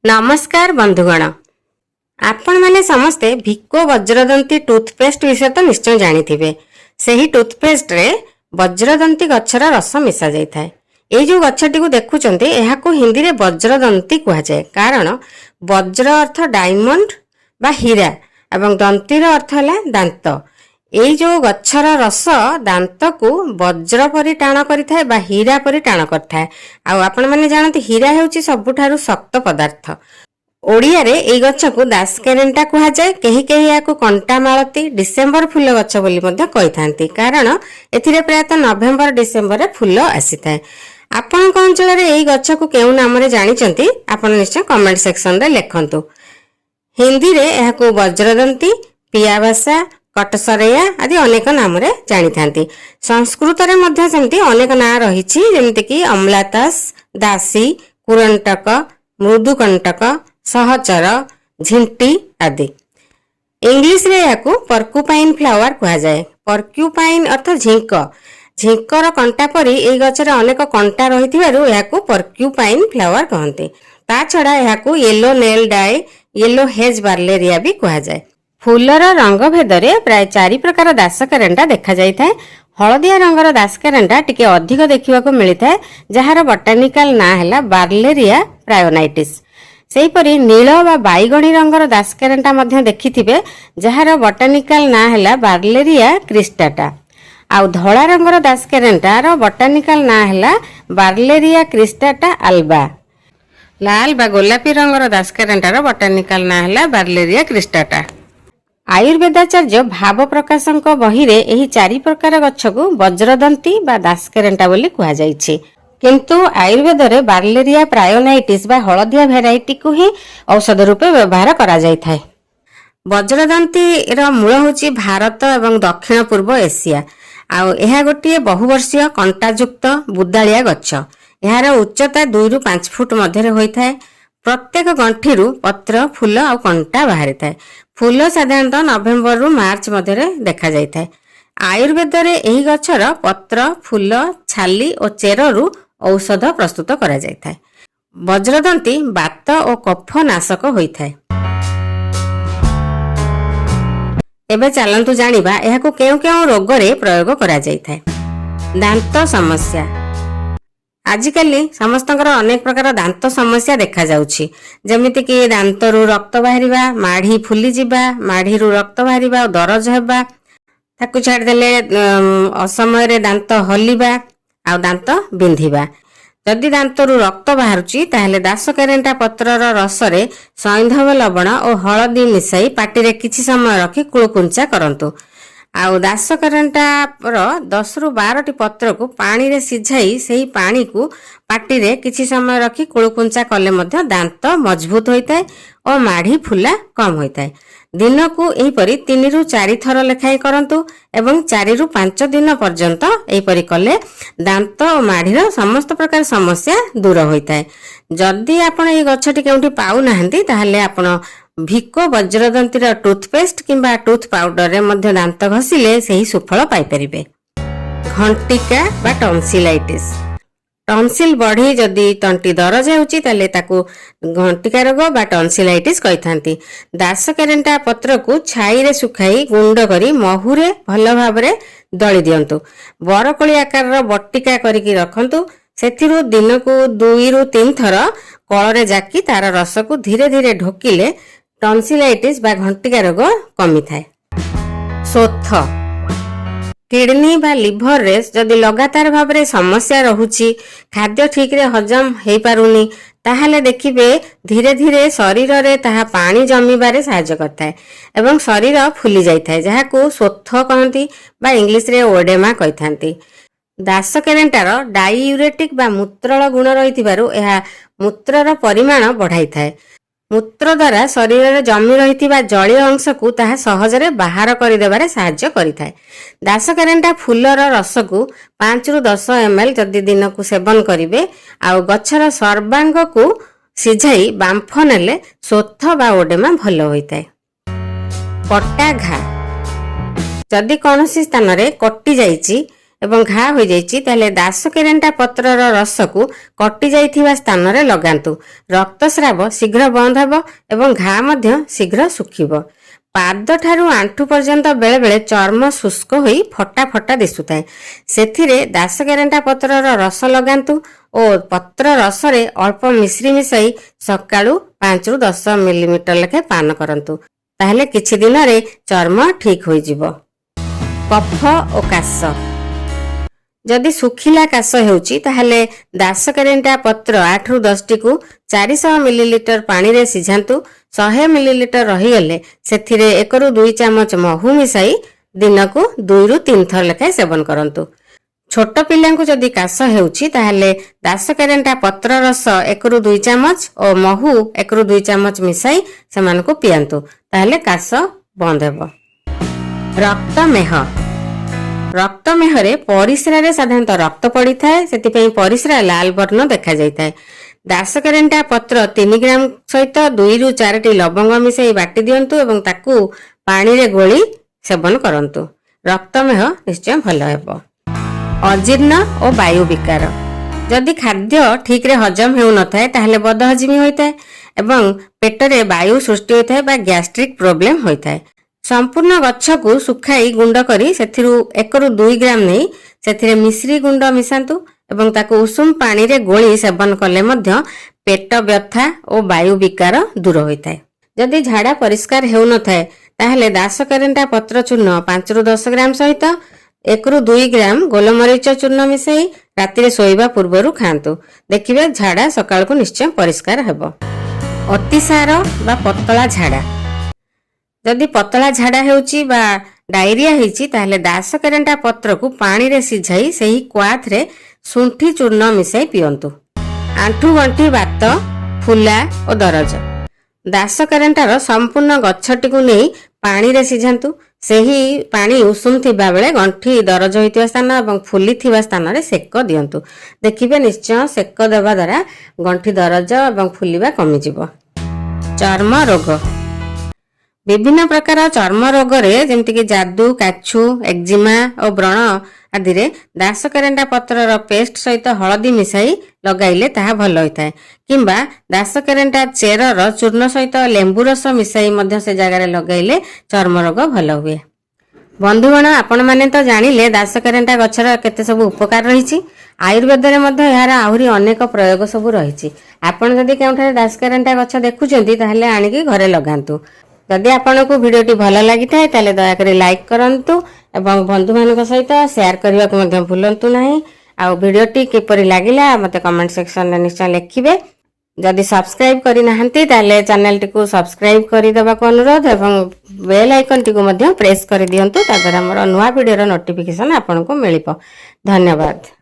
नमस्कार बंधुगण, आपण माने समस्ते भिको वज्रदंती टूथपेस्ट विषय तो निश्चय जानिथिबे। सेही टूथपेस्ट रे वज्रदंती गछर रस मिसा जाय थाए। ए जो गछटी को देखुचंती एहा को हिंदी रे वज्रदंती कुहा जाय, कारण वज्र अर्थ डायमंड बा हीरा एवं दंतीर अर्थ हला दांत। एई जो गछर रस दांत को वज्र परि टाण करिथाए बा हीरा परि टाण करथाए। आ आपण माने जानते हीरा हेउची सबुठारु शक्त पदार्थ। ओडिया रे एई गछ को दासकेरेंटा कुहा जाय। केही केही याको कंटा मालती डिसेंबर फूल गछ बोली मध्ये कहिथांती, कारण एथिरे प्रायतः नवेम्बर डिसेंबर रे फूल आसीथाए। आपनक अंचल रे एई गछ को केउ नाम रे जानिचंती आपण निश्चय कमेंट सेक्शन रे लेखंतु। हिंदी रे एहा को वज्रदंती, पियाबासा, कटसरैया आदि अनेक नाम रे जानी थांती। संस्कृत रे मध्ये सेमती अनेक ना रहिछि, जेमिति कि अम्लातास, दासी, कुरंटक, मृदुकंटक, सहचर, झिंटी आदि। इंग्लिश रे याकू पर्क्यूपाइन फ्लावर कुहा जाय। पर्क्यूपाइन अर्थ झिंक। झिंकर कंटा परी एई गछरे अनेक कंटा रहिथिबारु याकू पर्क्यूपाइन फ्लावर कहंती। ता छडा याकू yellow nail dye, yellow hedge barleria भी कुहा जाय। फूलर रंग भेदरे प्राय 4 प्रकार दासकेरेंटा देखा जाय थाए। हलदिया रंगर दासकेरेंटा टिके अधिक देखिबाको मिलिथाए, जहार बोटानिकल ना हैला बार्लेरिया प्रायोनाइटिस। सेहीपरि नील बा बाईगणी रंगर दासकेरेंटा मध्ये देखिथिबे, जहार बोटानिकल ना हैला बार्लेरिया क्रिस्टाटा। आउ धला रंगर दासकेरेंटार बोटानिकल ना हैला बार्लेरिया क्रिस्टाटा अल्बा। लाल बा गोलापी रंगर दासकेरेंटार बोटानिकल ना हैला बार्लेरिया क्रिस्टाटा। आयुर्वेदाचार्य भाव प्रकाशक बही रे एही 4 प्रकार गछ को वज्रदंती बा दासकेरेंटा बोली कुहा जायछि। किंतु आयुर्वेद रे बार्लेरिया प्रायोनाइटिस बा हलदिया भेराइटी को ही औषध रूपे व्यवहार करा जाय थाए। वज्रदंती र मूल होची भारत एवं दक्षिण पूर्व एशिया। आउ एहा गोटिए बहुवर्षीय कंटायुक्त बुदालिया गछ। एहार उच्चता 2 रु 5 फुट मध्य होई थाए। प्रत्येक गंठीरू पत्र, फूल और कंटा बाहरी थाए। फूल साधारणतः नवेम्बर रु मार्च मध्य देखा जाय थाए। आयुर्वेद रे एही गछर पत्र, फूल, छाली और चेररू औषध प्रस्तुत करा जाय थाए। वज्रदंती बात और कफ नाशक होई थाए। एबे चलंतु जानिबा एहाको केउ केउ रोग रे प्रयोग करा जाय थाए। दांत समस्या। आजिकली समस्तंकर अनेक प्रकार दांत समस्या देखा जाउछि, जेमिति कि दांतरू रक्त बाहरिबा, माढ़ी फुली जिबा, माढ़ीरू रक्त बाहरिबा, दरज हेबा, ताकु छाड़ देले असमय रे दांत हलिबा आ दांत बिंधिबा। जदि दांतरू रक्त बाहरुछि ताहेले दासकेरेंटा पत्रर रसरे सैंधव लवण और हळदी मिसाई पाटिरे किछि समय रखी कुळकुंचा करंतु। आउ दासकेरेंटा र 10 रु 12 टी पत्र को पानी रे सिझाई सेही पानी को पाटी रे किछि समय रखी कुळकुंचा कले मध्य दांत मजबूत होइताय और माढ़ी फुला कम होइताय। दिन को एही परी 3 रु 4 थर लेखाई करंतु एवं 4 रु 5 दिन पर्यंत एही परी कले दांत और माढ़ीर समस्त प्रकार समस्या दूर होइताय। जदि आपण ए गछटी केउठी पाउ नाहंती ताहले आपण भिको वज्रदंतीर टूथपेस्ट किंबा टूथ पाउडर रे मध्य दांत घसिले सेही सुफल पाई परिबे। घंटिका बा टॉन्सिलाइटिस। टॉन्सिल बढ़ी जदि तंटी दरज हेउची ताले ताकू घंटिका रोग बा टॉन्सिलाइटिस कहिथांती। दासकेरेंटा पत्र को छाई रे सुखाई गुंड करी महुरे भल भाबरे दळी दियंतु। बरकोली आकार बट्टिका करिकी रखंतु। सेथिरु दिन को 2 रु 3 थर कଳରେ जाकी तार रस को धीरे धीरे ढोकिले टॉन्सिलाइटिस बा घंटिका रोग कमी थाए। सोथ। किडनी बा लिभर रे जदि लगातार भाव रे समस्या रहुची, खाद्य ठीक रे हजम हेई पारुनी, ताहाले देखिबे धीरे धीरे शरीर रे ताहा पानी जमीबारे सहायता करताए एवं शरीर फुली जाइथाए, जाहाकू सोथ कहंती बा इंग्लिश रे ओडेमा कहिथांती। दासकेरेंटार डाईयूरेटिक बा मूत्रल गुण रहिथिबारु एहा मूत्रर परिमाण बढ़ाई थाए। मूत्र द्वारा शरीर रे जमी रहिथिबा जलीय अंश को ताहा सहजरे बाहर करि देबारे सहायता करिथाए। दासकेरेंटा फूलर रस को 5 रु 10 ml जदि दिन को सेवन करिवे आउ गछर सर्वांग को सिझाई बांफ नेले सोथ बा ओडेमा भल होइताए। कटा घा। जदि कोनोसी स्थान रे कटि जाइछि एवं घा हो जाइछि ताले दासकेरेन्टा पत्रर रस को कटि जाइथिबा स्थान रे लगांतु। रक्तस्राव शीघ्र बंद हेबो एवं घा मध्य शीघ्र सुखिबो। पाद ठारू आंठू पर्यंत बेले बेले चर्म शुष्क होई फटा फटा दिसुताए। सेथिरे दासकेरेन्टा पत्रर रस लगांतु और पत्र रस रे अल्प मिश्री मिसाई सकाळू 5 रु 10 मिलीमीटर लेखे पान करंतु। ताहले किछि दिन रे चर्म ठीक होई जिवो। कफ और काश जदि सुखिला काश हेउची ताहले दासकेरेन्टा पत्र 8 रु 10 टी को 400 मिलीलीटर पानी रे सिझांतु। 100 मिलीलीटर रही गले सेथिरे 1 रु 2 चमच महू मिसाई दिन को 2 रु 3 थर लेखाय सेवन करंतु। छोट पिलांकु जदि काश हेउची ताहले दासकेरेन्टा पत्र रस 1 रु 2 चमच और महू 1 रु 2 चमच मिसाई सेमानकु पियांतु। ताहले काश बंद हेबो। रक्तमेह रक्तमेहरे परिस्रारे साधारणतः रक्त पड़ी थाए सेतिपई परिस्रा लाल वर्ण देखा जाइथाए। दासकेरेन्टा पत्र 3 ग्राम सहित 2 रु 4 टी लवंग मिसाई बाटी दियंतु एवं ताकू पानी रे गोली सेवन करंतु। रक्तमेह निश्चय भल हेबो। अजीर्ण और वायु विकार जदि खाद्य ठीक रे हजम हेउ नथाए ताहले बदहजमी होइताए एवं पेटरे वायु सृष्टि होइताए बा गैस्ट्रिक प्रॉब्लम होइताए। संपूर्ण गच्छ को सुखाई गुंड करी सेथिरु 1 रु 2 ग्राम नहीं सेथिरे मिश्री गुंड मिसांतु एवं ताको उषुम पानी रे गोली सेवन कले मध्य पेट व्यथा और वायु विकार दूर होइताए। जदि झाड़ा परिष्कार हेउ नथाए ताहले दासकेरेन्टा पत्र चूर्ण 5 रु 10 ग्राम सहित 1 रु 2 ग्राम गोलमरीच चूर्ण मिसाई राति रे सोइबा पूर्वरु खांतु। देखिबे झाड़ा सकाळ को निश्चय परिष्कार हेबो। अतिसार बा पतला झाड़ा जदि पतला झाड़ा हेउची बा डायरिया हेची ताहले दासकेरेन्टा पत्र को पानी रे सिझाई सेही क्वाथ रे सुंठी चूर्ण मिसाई पियंतु। आंठू गंठी बात फुला और दरज दासकेरेन्टार संपूर्ण गच्छटी को नहीं पानी रे सिझांतु। सेही पानी उषुम थिबा बेले गंठी दरज होइतिबा स्थान एवं फुली थिबा स्थान रे सेक दियंतु। देखिबे निश्चय सेक देबा द्वारा गंठी दरज एवं फुलिबा कमी जिवो। चर्म रोग विभिन्न प्रकार चर्म रोग रे जेमति कि जादू काछु एक्जिमा और व्रण आदि रे दासकेरेन्टा पत्रर पेस्ट सहित हळदी मिसाई लगाइले ताहा भल होइताए किंबा दासकेरेन्टा चेरर चूर्ण सहित लेंबू रस मिसाई मध्य से जगह रे लगाइले चर्म रोग भल हुए। बंधुगण आपण माने तो जानिले दासकेरेन्टा गछर केते सब उपकार रहिछि। आयुर्वेद रे मध्य यार आहुरी अनेक प्रयोग सब रहिछि। आपण जदि केउठारे दासकेरेन्टा गछ देखुचंती ताहले आनिकी घरे लगांतु। जदि आपनको वीडियोटी भल लगी थाए ताले दया करी लाइक करंतु एवं बंधु मानक सहित शेयर करबा को मध्य भूलंतु नाही। आ वीडियोटी किपरि लागिला मते कमेंट सेक्शन रे निश्चय लिखिबे। जदि सब्सक्राइब करि नाहंती ताले चैनल टी को सब्सक्राइब करि देबा को अनुरोध एवं बेल आइकन टी को मध्य प्रेस करि दियंतु ता द्वारा हमर नवा वीडियो रो नोटिफिकेशन आपनको मिलिपो। धन्यवाद।